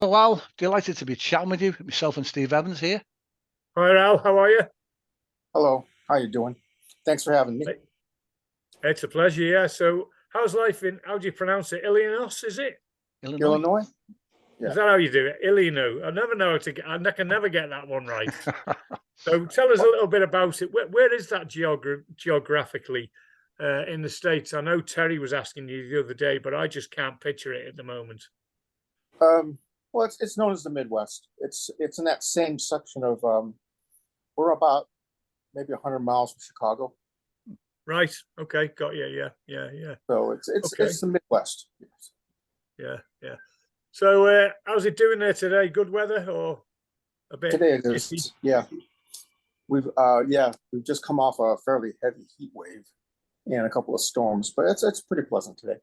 Well, Al, delighted to be chatting with you. Myself and Steve Evans here. Hi, Al. How are you? Hello, how you doing? Thanks for having me. It's a pleasure. Yeah. So, how's life in? How do you pronounce it? Illinois, is it? Illinois. Illinois? Is Yeah. that how you do it? Illinois. I never know how to get. I can never get that one right. So, tell us a little bit about it. Where is that geographically in the States? I know Terry was asking you the other day, but I just can't picture it at the moment. Well, it's known as the Midwest. It's in that same section of we're about maybe 100 miles from Chicago. Right. Okay. Got you. Yeah. So it's Okay. it's the Midwest. Yeah. So, how's it doing there today? Good weather or a bit Today it iffy? is, yeah. We've just come off a fairly heavy heat wave and a couple of storms, but it's pretty pleasant today.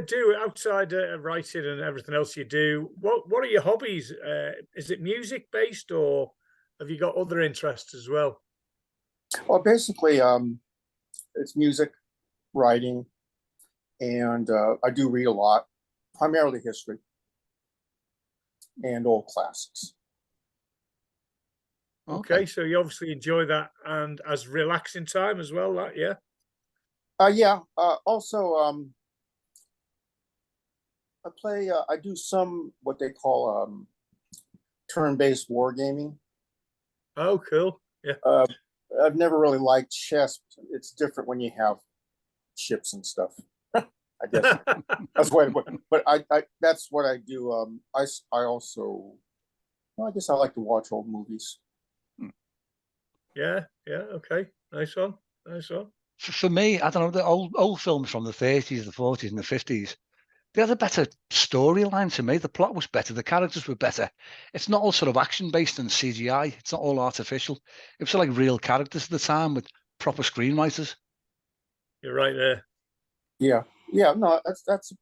Do outside writing and everything else you do. What are your hobbies? Is it music based, or have you got other interests as well? Well, basically, it's music, writing, and I do read a lot, primarily history and old classics. Okay, so you obviously enjoy that, and as relaxing time as well. That yeah. Yeah. Also, I play. I do some what they call turn-based wargaming. Oh, cool. Yeah. I've never really liked chess. It's different when you have ships and stuff. I guess that's what. But I that's what I do. I also. Well, I guess I like to watch old movies. Yeah. Okay. Nice one. For me, I don't know, the old films from the 30s, the 40s, and the 50s, they had a better storyline to me. The plot was better. The characters were better. It's not all sort of action-based and CGI. It's not all artificial. It was sort of like real characters at the time with proper screenwriters. You're right there. Yeah. No, that's a.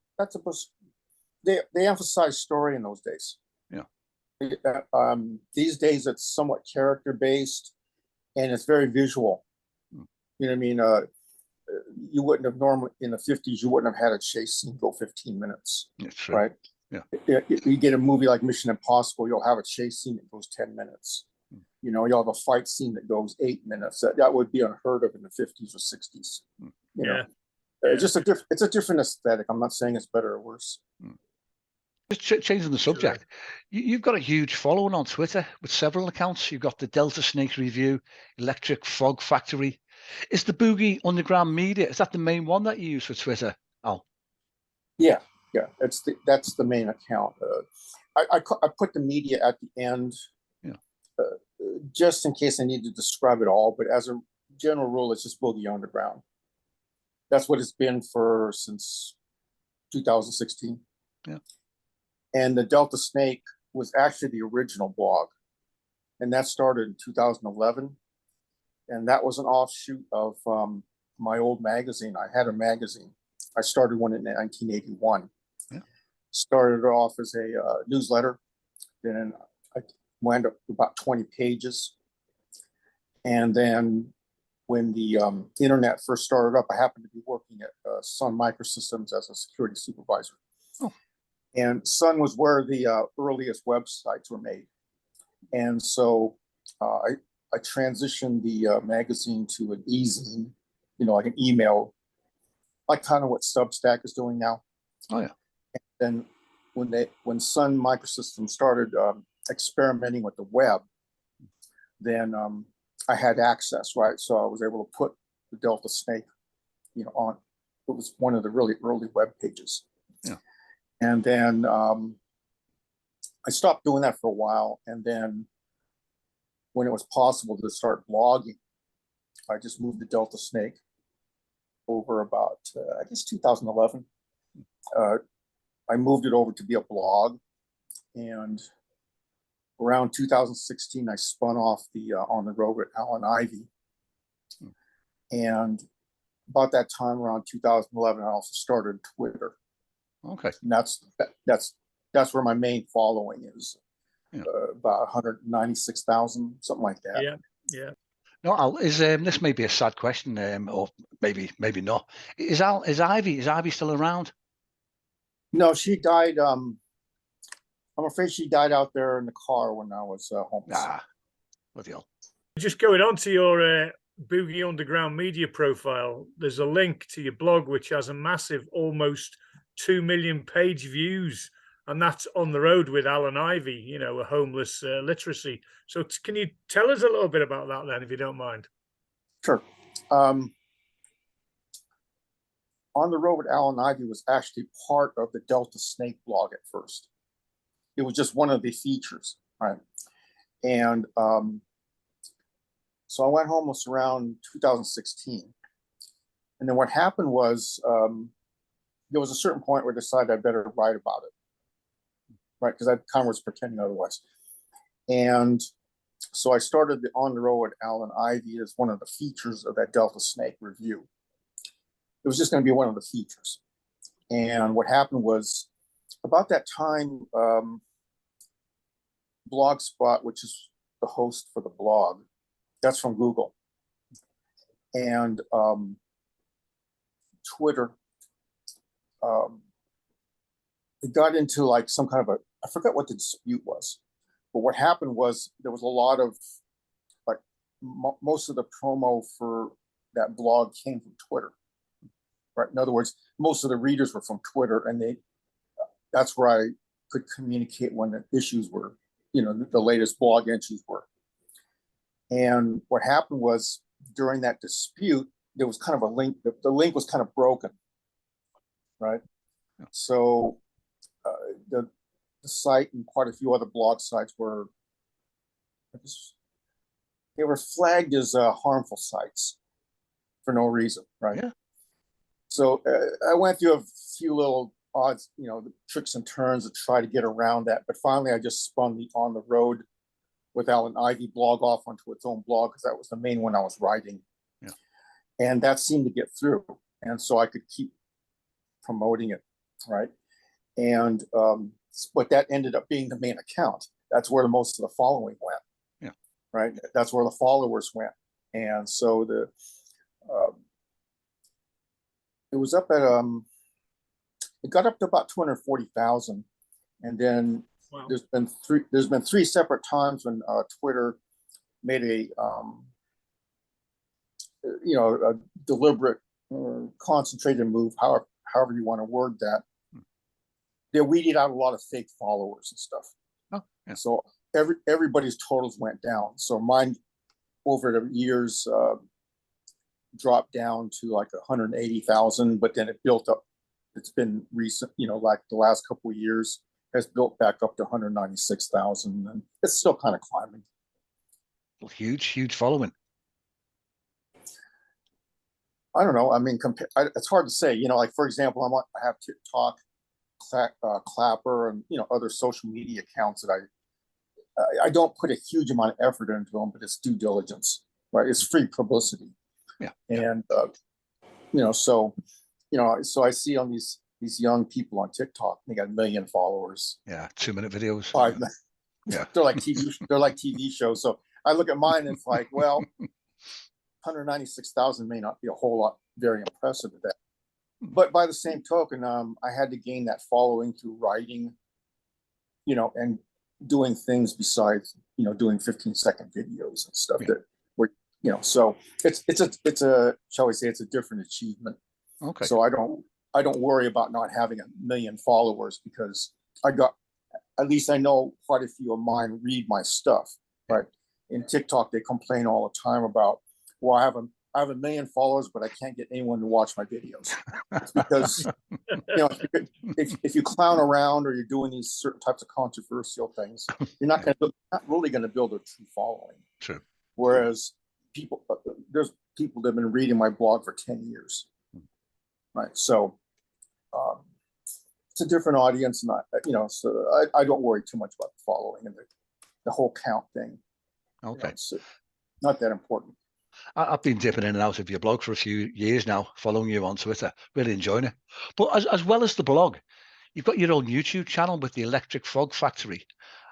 They emphasize story in those days. Yeah. These days it's somewhat character based, and it's very visual. You know what I mean? You wouldn't have normally in the 50s. You wouldn't have had a chase scene go 15 minutes, It's true. right? Yeah. You get a movie like Mission Impossible, you'll have a chase scene that goes 10 minutes. You'll have a fight scene that goes 8 minutes. That would be unheard of in the 50s or 60s. It's a different aesthetic. I'm not saying it's better or worse. Just changing the subject, you've got a huge following on Twitter with several accounts. You've got the Delta Snake Review, Electric Frog Factory. Is the Boogie Underground Media, is that the main one that you use for Twitter, Al? Yeah. That's the main account. I put the media at the end, just in case I need to describe it all. But as a general rule, it's just Boogie Underground. That's what it's been since 2016. Yeah. And the Delta Snake was actually the original blog, and that started in 2011. And that was an offshoot of my old magazine. I had a magazine. I started one in 1981. Yeah. Started off as a newsletter. Then I wound up about 20 pages. And then when the internet first started up, I happened to be working at Sun Microsystems as a security supervisor. Oh. And Sun was where the earliest websites were made. And so I transitioned the magazine to an e-zine, like an email, like kind of what Substack is doing now. Oh yeah. And then when Sun Microsystems started experimenting with the web, then I had access, right? So I was able to put the Delta Snake, on. It was one of the really early web pages. Yeah. And then I stopped doing that for a while, and then when it was possible to start blogging, I just moved the Delta Snake over about, I guess, 2011. I moved it over to be a blog, and around 2016, I spun off the On the Road with Alan Ivy. And about that time, around 2011, I also started Twitter. Okay. And that's where my main following is. About 196,000, something like that. Yeah. No, Al, this may be a sad question, or maybe not. Is Ivy still around? No, she died I'm afraid she died out there in the car when I was homeless. Ah, bloody hell. Just going on to your Boogie Underground media profile, there's a link to your blog which has a massive, almost 2 million page views, and that's On the Road with Alan Ivy, you know, a homeless literacy. So can you tell us a little bit about that then, if you don't mind? Sure. On the Road with Alan Ivy was actually part of the Delta Snake blog at first. It was just one of the features, right? And so I went homeless around 2016. And then what happened was there was a certain point where I decided I better write about it, right? Because I kind of was pretending otherwise. And so I started the On the Road with Alan Ivy as one of the features of that Delta Snake review. It was just going to be one of the features. And what happened was about that time, Blogspot, which is the host for the blog, that's from Google, and Twitter, it got into like some kind of a, I forgot what the dispute was, but what happened was there was a lot of like most of the promo for that blog came from Twitter, right? In other words, most of the readers were from Twitter, and that's where I could communicate when the issues were, you know, the latest blog entries were. And what happened was during that dispute, there was kind of a link, the link was kind of broken, right? So the site and quite a few other blog sites were, they were flagged as harmful sites for no reason, right? Yeah. So I went through a few little odds, you know, the tricks and turns to try to get around that. But finally, I just spun the On the Road with Alan Ivy blog off onto its own blog because that was the main one I was writing. Yeah. And that seemed to get through. And so I could keep promoting it, right? And but that ended up being the main account. That's where most of the following went. Yeah. Right. That's where the followers went. And so it was up at it got up to about 240,000, and then wow. there's been three separate times when Twitter made a you know, a deliberate or concentrated move, however you want to word that. They weeded out a lot of fake followers and stuff. Oh, yeah. So everybody's totals went down. So mine over the years dropped down to like 180,000, but then it built up. It's been recent, you know, like the last couple of years has built back up to 196,000, and it's still kind of climbing. Well, huge following. I don't know. I mean, it's hard to say. You know, like for example, I have TikTok, Clapper, and you know other social media accounts that I don't put a huge amount of effort into them, but it's due diligence, right? It's free publicity. Yeah. And you know, so I see on these young people on TikTok, they got 1 million followers. Yeah, 2-minute videos. 5 minutes. Yeah. They're like TV shows. So I look at mine and it's like, well, 196,000 may not be a whole lot very impressive with that. But by the same token, I had to gain that following through writing, you know, and doing things besides, you know, doing 15-second videos and stuff that were, you know, so it's a shall we say, it's a different achievement. Okay. So I don't worry about not having 1 million followers because at least I know quite a few of mine read my stuff, right? In TikTok, they complain all the time about, well, I have 1 million followers, but I can't get anyone to watch my videos. It's because you know, if you clown around or you're doing these certain types of controversial things, you're not really going to build a true following. True. Whereas there's people that have been reading my blog for 10 years, right? So it's a different audience, and you know, so I don't worry too much about the following and the whole count thing. Okay. You know, it's not that important. I've been dipping in and out of your blog for a few years now, following you on Twitter, really enjoying it. But as well as the blog, you've got your own YouTube channel with the Electric Frog Factory,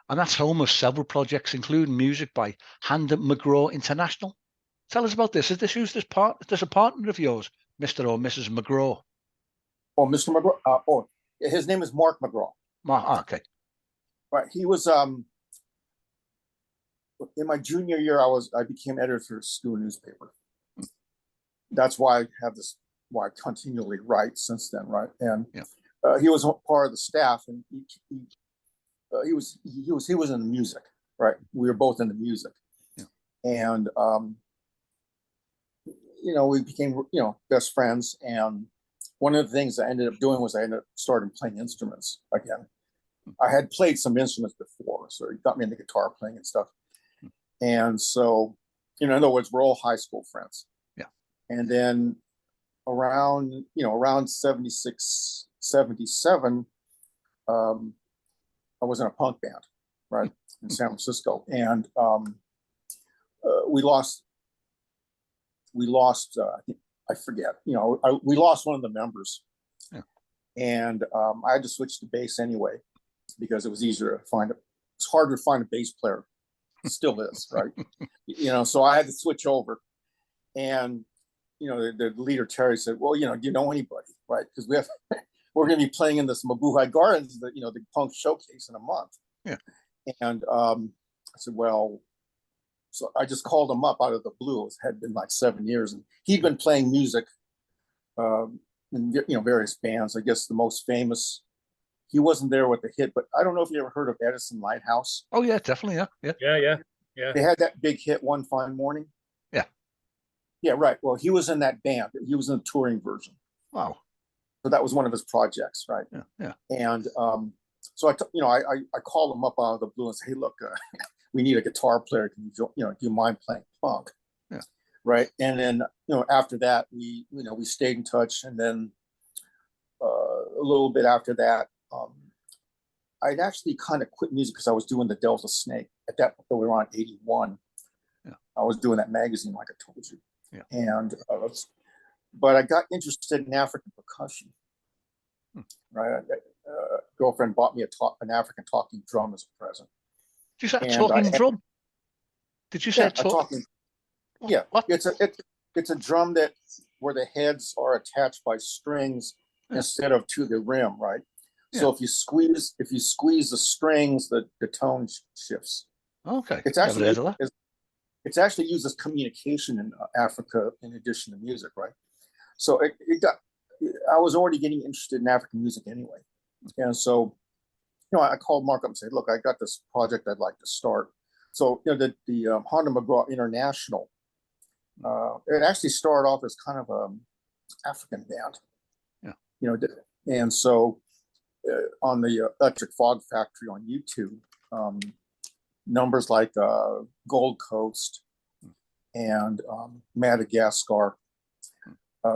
and that's home of several projects, including music by Handa McGraw International. Tell us about this. Is this a partner of yours, Mr. or Mrs. McGraw? Oh, Mr. McGraw. His name is Mark McGraw. Okay. Right. He was in my junior year. I became editor of a school newspaper. That's why I have this. Why I continually write since then. Right. And he was part of the staff, and he was in the music. Right. We were both in the music, and we became best friends. And one of the things I ended up doing was I ended up starting playing instruments again. I had played some instruments before, so he got me into guitar playing and stuff. And so, in other words, we're all high school friends. Yeah. And then around 76, 77, I was in a punk band, right, in San Francisco. And we lost, I forget, we lost one of the members. Yeah. And I had to switch to bass anyway, because it was easier to find it's harder to find a bass player. It still is, right? So I had to switch over. And, the leader, Terry, said, well, do you know anybody, right? Because we're going to be playing in this Mabuhay Gardens, the punk showcase in a month. Yeah. And I said, well, so I just called him up out of the blue. It had been like 7 years. And he'd been playing music in, various bands. I guess the most famous, he wasn't there with the hit, but I don't know if you ever heard of Edison Lighthouse. Oh yeah, definitely. Yeah. They had that big hit, One Fine Morning. Yeah. Yeah, right. Well, he was in that band. He was in the touring version. Wow. So that was one of his projects, right? Yeah. And so I called him up out of the blue and said, hey, look, we need a guitar player. Can you, do you mind playing punk? Yeah. Right. And then, after that, we stayed in touch. And then a little bit after that, I'd actually kind of quit music because I was doing the Delta Snake. At that point, we were on 81. Yeah. I was doing that magazine, like I told you. Yeah. And but I got interested in African percussion. Right. Girlfriend bought me an African talking drum as a present. Did you say a talking drum? Did you say a talking? Yeah. What? It's a drum where the heads are attached by strings instead of to the rim, right? Yeah. So if you squeeze the strings, the tone shifts. Okay. It's actually used as communication in Africa in addition to music, right? So I was already getting interested in African music anyway. And so, I called Mark up and said, look, I got this project I'd like to start. So, the Handa McGraw International, it actually started off as kind of an African band. Yeah. And so on the Electric Fog Factory on YouTube, numbers like Gold Coast and Madagascar,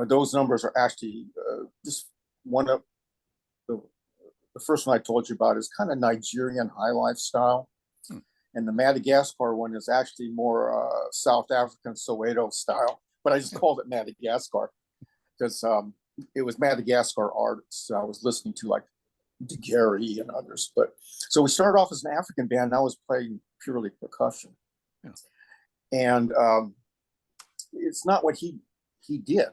those numbers are actually just one of the first one I told you about is kind of Nigerian high life style. And the Madagascar one is actually more South African Soweto style, but I just called it Madagascar because it was Madagascar artists I was listening to, like DeGarry and others. But so we started off as an African band, and I was playing purely percussion. Yeah. And it's not what he did.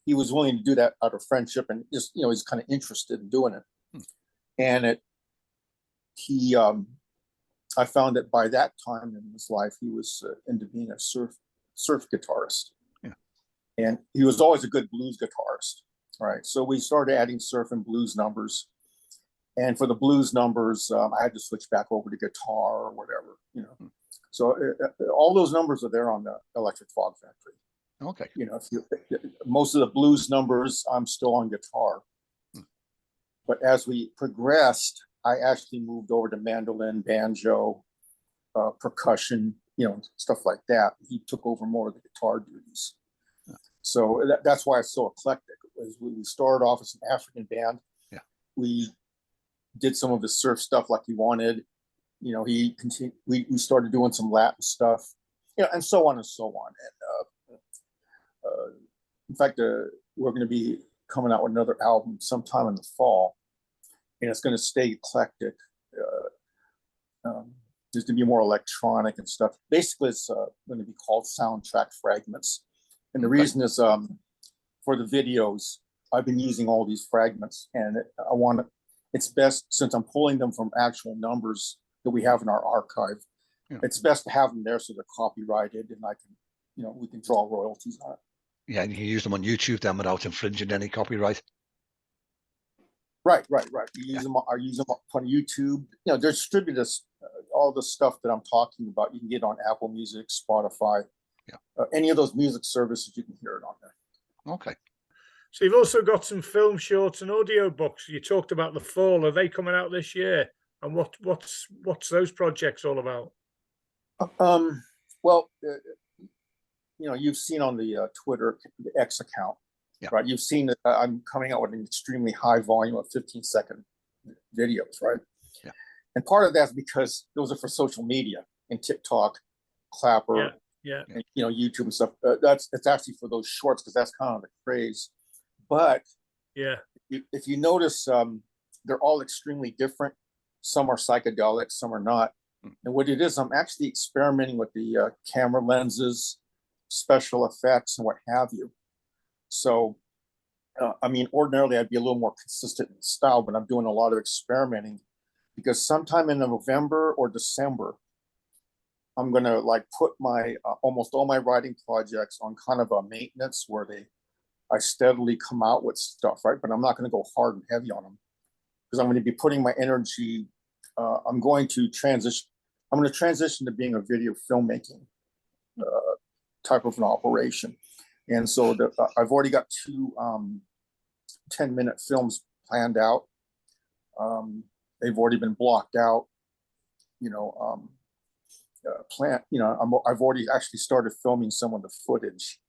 He was willing to do that out of friendship and just, he's kind of interested in doing it. And I found that by that time in his life, he was into being a surf guitarist. Yeah. And he was always a good blues guitarist, right? So we started adding surf and blues numbers. And for the blues numbers, I had to switch back over to guitar or whatever, So all those numbers are there on the Electric Fog Factory. Okay. Most of the blues numbers, I'm still on guitar. But as we progressed, I actually moved over to mandolin, banjo, percussion, stuff like that. He took over more of the guitar duties. Yeah. So that's why it's so eclectic. We started off as an African band. Yeah. We did some of the surf stuff like he wanted. He continued. We started doing some Latin stuff, and so on and so on. And in fact, we're going to be coming out with another album sometime in the fall, and it's going to stay eclectic. There's going to be more electronic and stuff. Basically, it's going to be called Soundtrack Fragments, and the reason is for the videos, I've been using all these fragments, and I want it's best, since I'm pulling them from actual numbers that we have in our archive, it's best to have them there so they're copyrighted, and I can, we can draw royalties on it. Yeah, and you can use them on YouTube then without infringing any copyright. Right. You use them. I use them on YouTube. They're distributed. All the stuff that I'm talking about, you can get on Apple Music, Spotify, any of those music services. You can hear it on there. Okay. So you've also got some film shorts and audio books. You talked about The Fall. Are they coming out this year? And what's those projects all about? Well, you've seen on the Twitter, the X account, right? You've seen that I'm coming out with an extremely high volume of 15-second videos, right? Yeah. And part of that's because those are for social media and TikTok, Clapper, and, YouTube and stuff. It's actually for those shorts because that's kind of the craze. But if you notice, they're all extremely different. Some are psychedelic, some are not. And what it is, I'm actually experimenting with the camera lenses, special effects, and what have you. So, ordinarily I'd be a little more consistent in style, but I'm doing a lot of experimenting because sometime in November or December, I'm going to put my almost all my writing projects on kind of a maintenance where I steadily come out with stuff, right? But I'm not going to go hard and heavy on them because I'm going to be putting my energy. I'm going to transition to being a video filmmaking type of an operation. And so I've already got 2 10-minute films planned out. They've already been blocked out. I've already actually started filming some of the footage,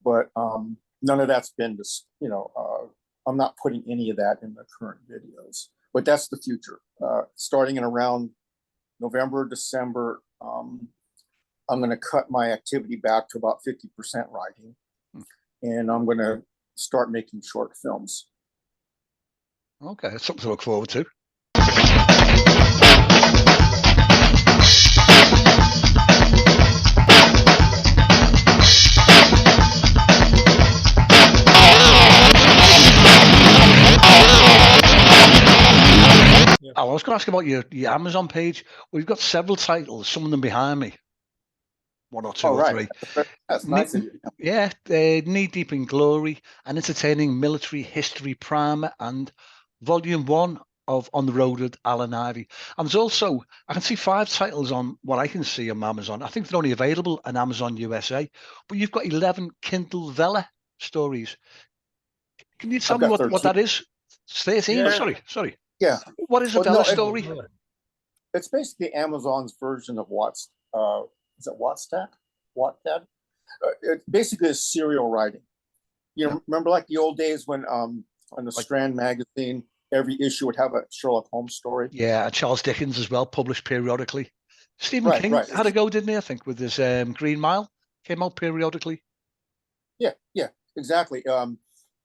but none of that's been I'm not putting any of that in the current videos, but that's the future. Starting in around November, December, I'm going to cut my activity back to about 50% writing, and I'm going to start making short films. Okay, that's something to look forward to. I was going to ask about your Amazon page. We've got several titles, some of them behind me. 1 or 2 or 3. That's nice of you. Yeah, Knee Deep in Glory, an entertaining military history primer, and Volume 1 of On the Road with Alan Ivy. And there's also, I can see 5 titles on what I can see on Amazon. I think they're only available on Amazon USA, but you've got 11 Kindle Vella stories. Can you tell me what that is? 13? Yeah. Sorry. Yeah. What is a Vella story? It's basically Amazon's version of is it Wattstack? Wattpad? It basically is serial writing. Remember like the old days when on the Strand magazine, every issue would have a Sherlock Holmes story? Yeah, Charles Dickens as well, published periodically. Stephen King had a go, didn't he? I think with his Green Mile, came out periodically. Yeah, exactly.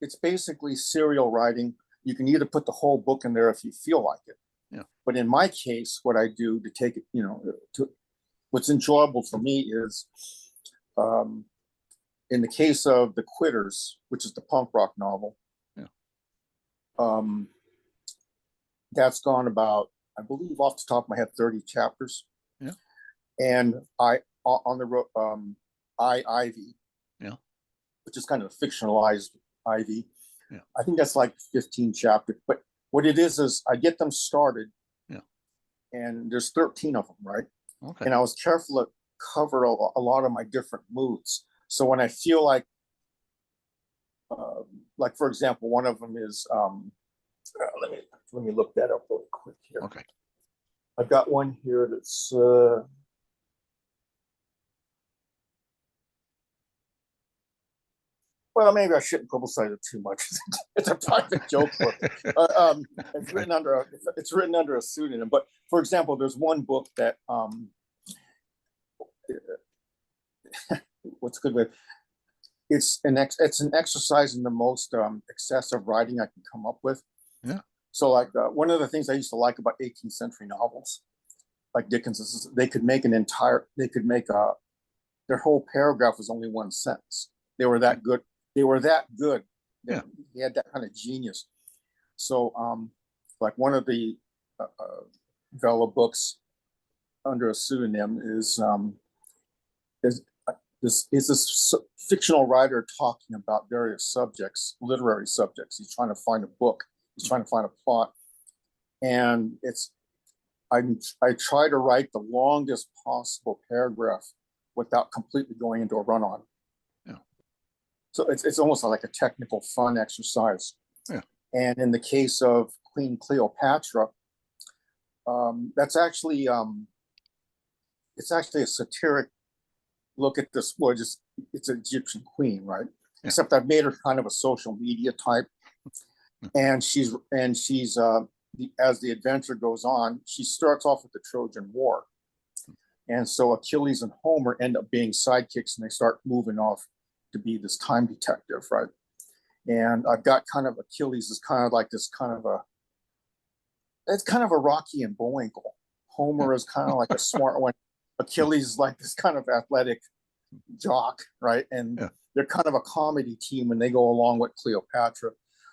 It's basically serial writing. You can either put the whole book in there if you feel like it. Yeah. But in my case, what I do to take it, what's enjoyable for me is, in the case of The Quitters, which is the punk rock novel, that's gone about, I believe off the top of my head, 30 chapters. Yeah. And Ivy, which is kind of a fictionalized Ivy. Yeah. I think that's like 15 chapters. But what it is I get them started. Yeah. And there's 13 of them, right? Okay. And I was careful to cover a lot of my different moods. So when I feel like for example, one of them is, let me look that up really quick here. Okay. I've got one here that's, well, maybe I shouldn't publicize it too much. It's a private joke book. It's written under a pseudonym. But for example, there's one book that what's good with it's an exercise in the most excessive writing I can come up with. Yeah. So one of the things I used to like about 18th century novels, like Dickens, is they could make their whole paragraph was only one sentence. They were that good. They were that good. Yeah. He had that kind of genius. So like one of the Vela books under a pseudonym is this fictional writer talking about various subjects, literary subjects. He's trying to find a book. He's trying to find a plot, and I try to write the longest possible paragraph without completely going into a run-on. Yeah. So it's almost like a technical fun exercise. Yeah. And in the case of Queen Cleopatra, that's actually it's actually a satiric look at this. Well, just it's an Egyptian queen, right? Yeah. Except I've made her kind of a social media type, and she's as the adventure goes on, she starts off with the Trojan War, and so Achilles and Homer end up being sidekicks, and they start moving off to be this time detective, right? And I've got kind of Achilles is kind of like this kind of it's kind of a Rocky and Bullwinkle. Homer is kind of like a smart one. Achilles is like this kind of athletic jock, right? And they're kind of a comedy team when they go along with Cleopatra.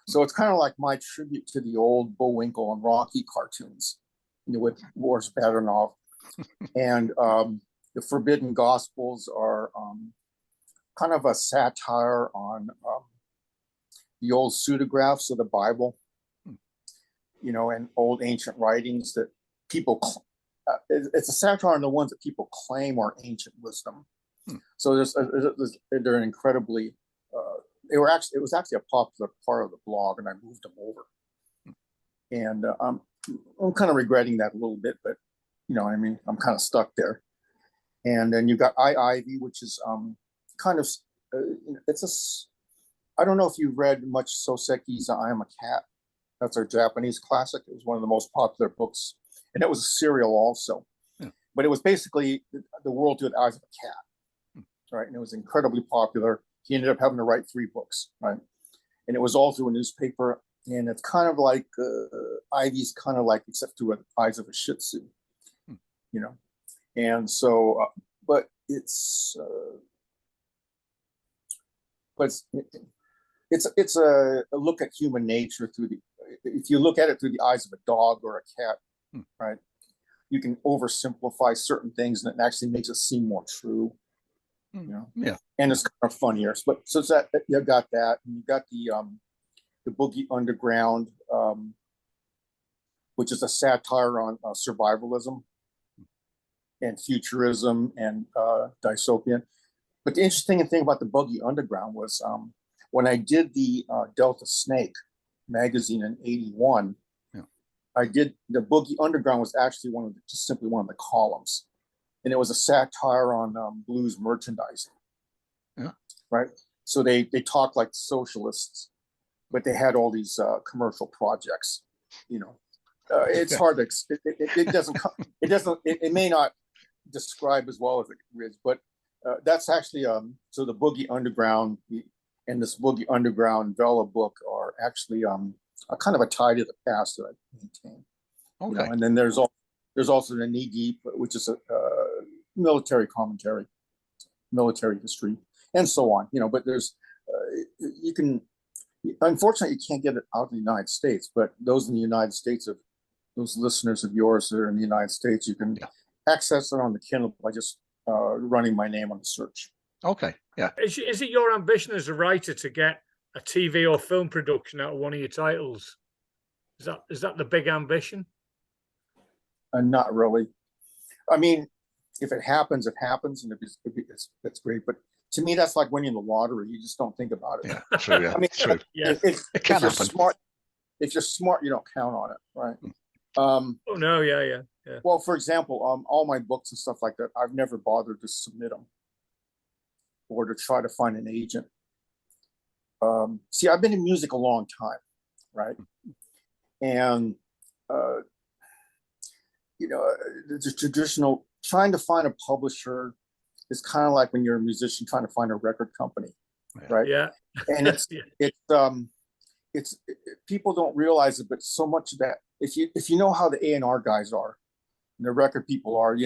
So it's kind of like my tribute to the old Bullwinkle and Rocky cartoons, with Boris Badenov. And the Forbidden Gospels are kind of a satire on the old pseudographs of the Bible, and old ancient writings that people, it's a satire on the ones that people claim are ancient wisdom. So they're incredibly, it was actually a popular part of the blog, and I moved them over. And I'm kind of regretting that a little bit, but I'm kind of stuck there. And then you got Ivy, which is kind of, I don't know if you've read much Soseki's I Am a Cat. That's our Japanese classic. It was one of the most popular books, and it was a serial also. But it was basically the world through the eyes of a cat, right? And it was incredibly popular. He ended up having to write 3 books, right? And it was all through a newspaper. And it's kind of like Ivy's kind of like, except through the eyes of a Shih Tzu, And so, but it's a look at human nature if you look at it through the eyes of a dog or a cat, right? You can oversimplify certain things, and it actually makes it seem more true. Yeah. And it's kind of funnier. But so it's that you got that, and you got the Boogie Underground, which is a satire on survivalism and futurism and dystopian. But the interesting thing about the Boogie Underground was when I did the Delta Snake magazine in '81, I did the Boogie Underground was actually simply one of the columns, and it was a satire on blues merchandising. Yeah. Right. So they talked like socialists, but they had all these commercial projects. It's hard to it may not describe as well as it is, but that's actually so the Boogie Underground and this Boogie Underground Vela book are actually a kind of a tie to the past that I maintain. Okay. And then there's also the Knee Deep, which is a military commentary, military history, and so on. But there's you can, unfortunately, you can't get it out of the United States. But those in the United States, those listeners of yours that are in the United States, you can access it on the Kindle by just running my name on the search. Okay. Yeah. Is it your ambition as a writer to get a TV or film production out of one of your titles? Is that the big ambition? Not really. I mean, if it happens, it happens, and it's great. But to me, that's like winning the lottery. You just don't think about it. Yeah, true. Yeah, I mean, true. It can happen. If you're smart, you don't count on it, right? Oh no, yeah. Well, for example, all my books and stuff like that, I've never bothered to submit them or to try to find an agent. See, I've been in music a long time, right? And the traditional trying to find a publisher is kind of like when you're a musician trying to find a record company, right? Yeah. And it's people don't realize it, but so much of that, if you know how the A&R guys are, and the record people are,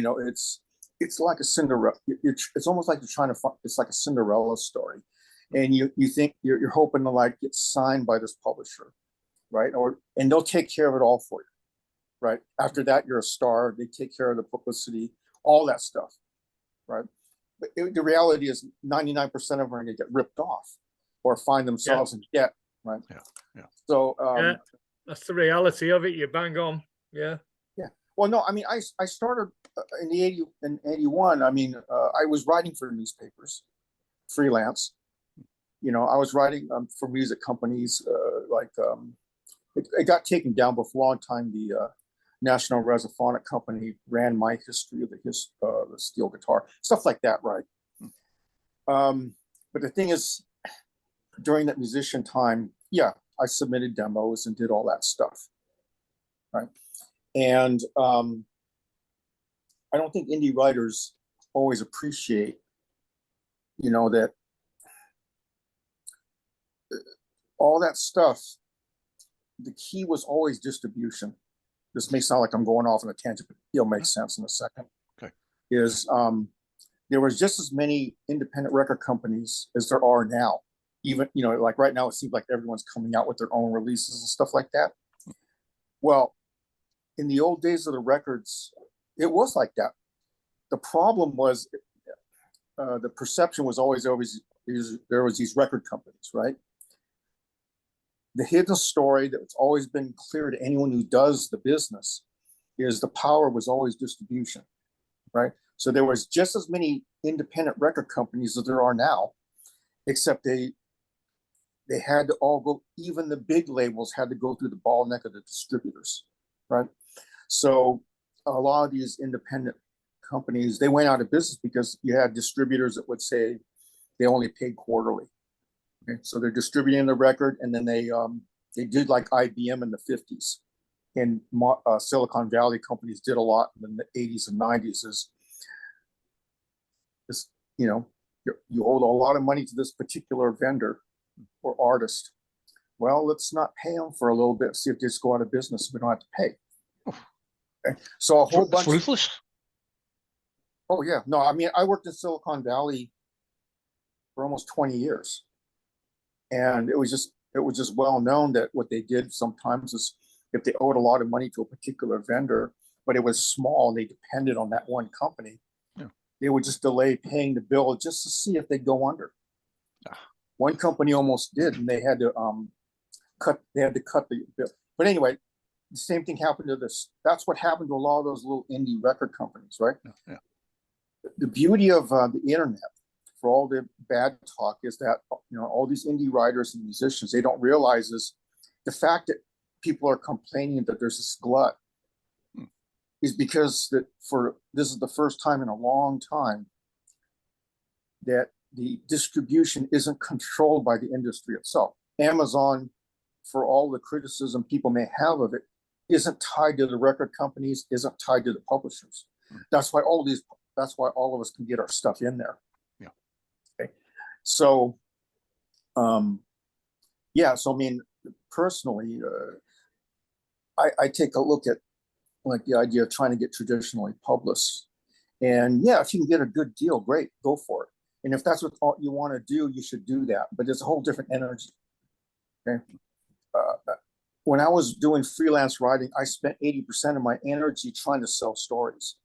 it's like a Cinderella. It's almost like you're trying to find. It's like a Cinderella story, and you think you're hoping to like get signed by this publisher, right? And they'll take care of it all for you, right? After that, you're a star. They take care of the publicity, all that stuff, right? But the reality is 99% of them are going to get ripped off or find themselves in debt, right? Yeah. So that's the reality of it. You bang on. Yeah. Well, no, I mean, I started in 81. I mean, I was writing for newspapers, freelance. You know, I was writing for music companies. It got taken down, but for a long time, the National Resophonic Company ran my history of the steel guitar, stuff like that, right? But the thing is, during that musician time, yeah, I submitted demos and did all that stuff, right? And I don't think indie writers always appreciate, you know, that all that stuff, the key was always distribution. This may sound like I'm going off on a tangent, but it'll make sense in a second. Okay. There was just as many independent record companies as there are now. Even, you know, like right now, it seems like everyone's coming out with their own releases and stuff like that. Well, in the old days of the records, it was like that. The problem was the perception was always there was these record companies, right? The hidden story that's always been clear to anyone who does the business is the power was always distribution, right? So there was just as many independent record companies as there are now, except they had to all go, even the big labels had to go through the bottleneck of the distributors, right? So a lot of these independent companies, they went out of business because you had distributors that would say they only paid quarterly. Okay? So they're distributing the record, and then they did like IBM in the 50s, and Silicon Valley companies did a lot in the 80s and 90s. Is you know, you owe a lot of money to this particular vendor or artist. Well, let's not pay them for a little bit, see if they just go out of business. We don't have to pay. Okay. So a whole bunch. Ruthless. Oh yeah, no, I mean, I worked in Silicon Valley for almost 20 years, and it was just well known that what they did sometimes is if they owed a lot of money to a particular vendor, but it was small and they depended on that one company, they would just delay paying the bill just to see if they'd go under. One company almost did, and they had to cut the bill. But anyway, the same thing happened to this. That's what happened to a lot of those little indie record companies, right? Yeah. The beauty of the internet, for all the bad talk, is that, you know, all these indie writers and musicians, they don't realize is the fact that people are complaining that there's this glut is because this is the first time in a long time that the distribution isn't controlled by the industry itself. Amazon, for all the criticism people may have of it, isn't tied to the record companies, isn't tied to the publishers. That's why all of us can get our stuff in there. Yeah. Okay. So, yeah. So I mean, personally, I take a look at like the idea of trying to get traditionally published, and yeah, if you can get a good deal, great, go for it. And if that's what you want to do, you should do that. But it's a whole different energy. Okay. When I was doing freelance writing, I spent 80% of my energy trying to sell stories.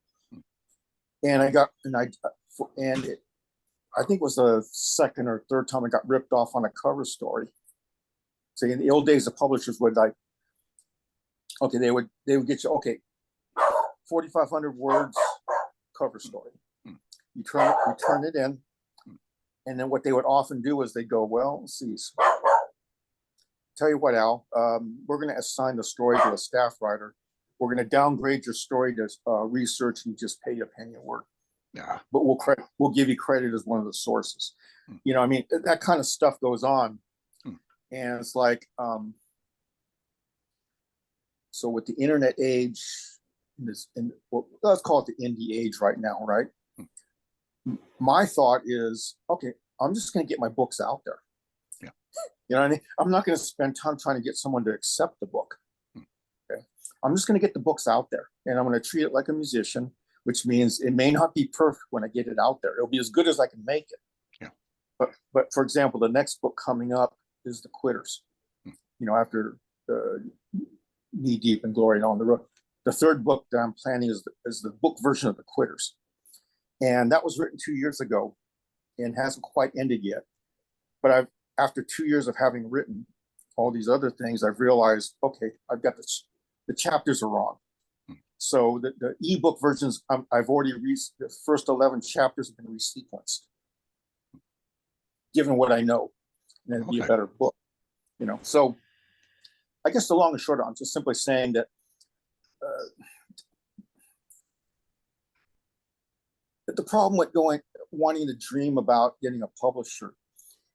And I think it was the second or third time I got ripped off on a cover story. So in the old days, the publishers would like, okay, they would get you, okay, 4,500 words cover story. You turn it in, and then what they would often do is they go, well, let's see. Tell you what, Al, we're going to assign the story to a staff writer. We're going to downgrade your story to research and just pay you a penny a word. Yeah. But we'll give you credit as one of the sources. You know, I mean, that kind of stuff goes on. And it's like, so with the internet age, let's call it the indie age right now, right? My thought is, okay, I'm just going to get my books out there. Yeah. You know what I mean? I'm not going to spend time trying to get someone to accept the book. Okay. I'm just going to get the books out there, and I'm going to treat it like a musician, which means it may not be perfect when I get it out there. It'll be as good as I can make it. Yeah. But for example, the next book coming up is The Quitters. You know, after knee deep in glory and on the road. The third book that I'm planning is the book version of The Quitters. And that was written 2 years ago and hasn't quite ended yet. But after 2 years of having written all these other things, I've realized, okay, I've got the chapters are wrong. So the ebook versions, I've already the first 11 chapters have been resequenced, given what I know, and it'd be a better book, you know. So I guess the long and short, I'm just simply saying that the problem with wanting to dream about getting a publisher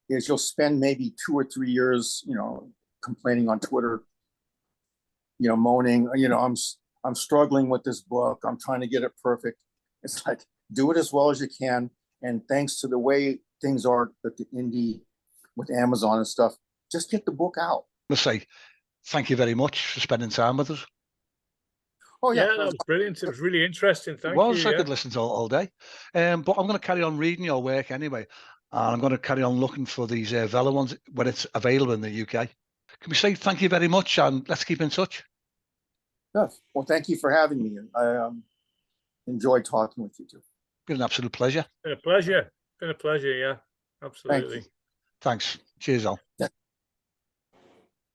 is you'll spend maybe 2 or 3 years, you know, complaining on Twitter, you know, moaning, you know, I'm struggling with this book. I'm trying to get it perfect. It's like, do it as well as you can. And thanks to the way things are at the indie with Amazon and stuff, just get the book out. Let's say thank you very much for spending time with us. Oh yeah, that was brilliant. It was really interesting. Thank you. you. I could listen to all day. But I'm going to carry on reading your work anyway. And I'm going to carry on looking for these Vella ones when it's available in the UK. Can we say thank you very much and let's keep in touch? Yes. Well, thank you for having me. I enjoyed talking with you too. Been an absolute pleasure. Been a pleasure. Yeah, absolutely. Thanks. Cheers, Al. Yeah.